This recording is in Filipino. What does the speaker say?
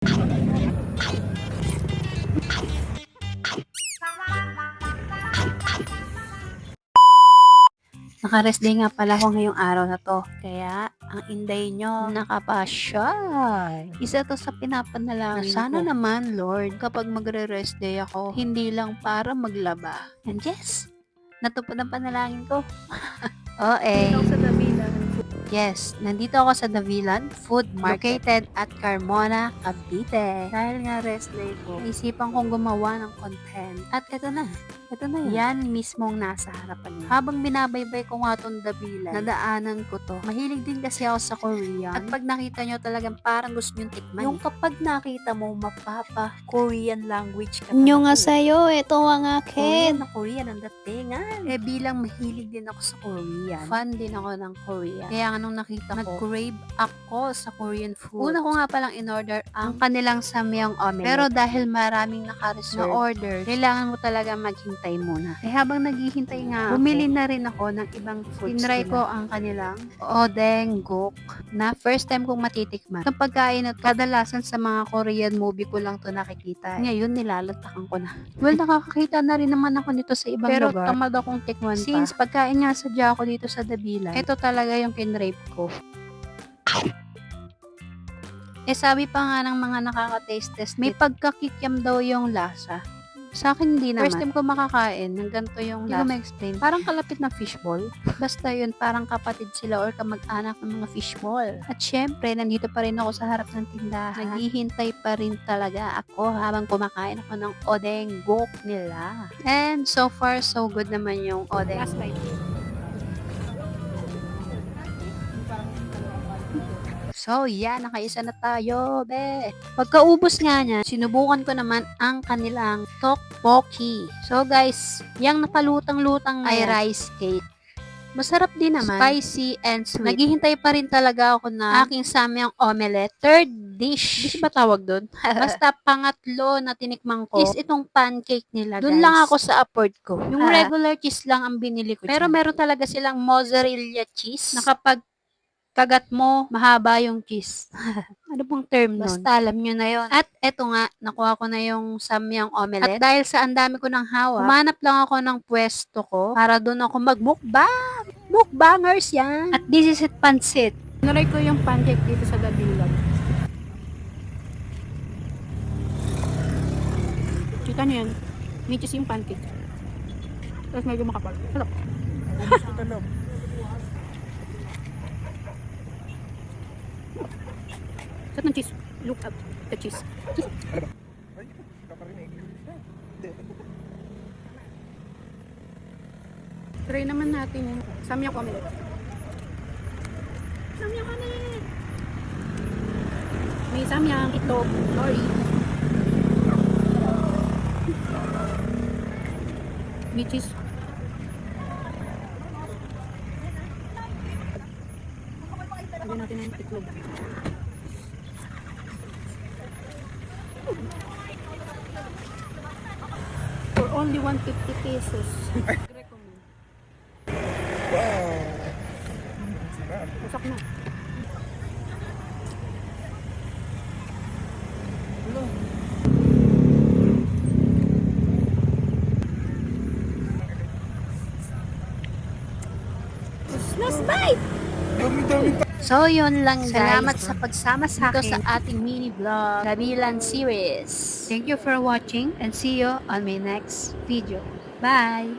Naka-rest day nga pala ako ngayong araw na to. Kaya, ang inday nyo, nakapasyal. Isa to sa pinapanalangin na sana naman, Lord, kapag magre-rest day ako, hindi lang para maglaba. And yes, natupad ang panalangin ko. Sa Davilan. Yes, nandito ako sa Davilan Food Market, located at Carmona, Cavite. Dahil nga rest day ko, naisipan kong gumawa ng content. At eto na yun. Yan mismong nasa harapan niyo. Habang binabaybay ko nga tong Davilan, nadaanan ko to. Mahilig din kasi ako sa Korean. At pag nakita nyo talagang parang gusto nyo tikman. Yung kapag nakita mo, mapapa Korean language ka. Nyo nga sa'yo, ito ang Korean akin. na Korean ang datingan. Eh bilang mahilig din ako sa Korean, fan din ako ng Korean. Kaya nga nung nakita ko, nag-crave ako sa Korean food. Una ko nga palang in-order ang kanilang samyang omelette. Pero dahil maraming naka-reserve na order, kailangan mo talaga maghintay muna. Eh habang naghihintay nga ako, bumili na rin ako ng ibang foods. Tinry ko ang kanilang odengguk na first time kong matitikman. Itong pagkain na kadalasan sa mga Korean movie ko lang to nakikita. Ngayon nilalatakan ko na. Well, nakakakita na rin naman ako nito sa ibang lugar. Pero tamad akong tikman pa. Since pagkain nga sadya ako dito sa Dabilan, ito talaga yung kinrape ko. Eh sabi pa nga ng mga nakaka-taste test, may pagkakikyam daw yung lasa. Sa akin hindi naman. First time ko makakain ng ganito yung lasa. Hindi ko ma-explain. Parang kalapit na fishball. Basta yun, parang kapatid sila or kamag-anak ng mga fishball. At syempre, nandito pa rin ako sa harap ng tindahan. Naghihintay pa rin talaga ako habang kumakain ako ng odengguk nila. And so far, so good naman yung odengguk. So, yan, nakaisa na tayo, be. Pagkaubos nga niya, sinubukan ko naman ang kanilang tteokbokki. So, guys, yung napalutang-lutang ay rice cake. Masarap din naman. Spicy and sweet. Naghihintay pa rin talaga ako na aking samyang omelette. Third dish. Dish ba tawag doon? Basta pangatlo na tinikman ko is itong pancake nila, guys. Doon lang ako sa afford ko. Yung regular cheese lang ang binili ko. Pero meron talaga silang mozzarella cheese na kapag kagat mo, mahaba yung cheese. Ano pong term nun? Basta alam nyo na yon. At eto nga, nakuha ko na yung samyang omelette. At dahil sa ang dami ko ng hawak, humanap lang ako ng pwesto ko para doon ako magmukbang. Mukbangers yan. At this is it, pansit. Naray ko yung pancake dito sa Dabilan. Kita nyo yan. May cheese yung pancake. Tapos medyo makapal. Sarap. Sarap ng cheese. Look up the cheese. Try naman natin yung samyang omelette. Samyang omelette! May samyang, itlog, nori. May cheese. Lagyan natin ng itlog. For only 150 pesos. Recommend. Wasak na. Hello. Last bite! So, yun lang guys. Salamat sa pagsama sa akin sa ating mini vlog, Dabilan series. Thank you for watching and see you on my next video. Bye!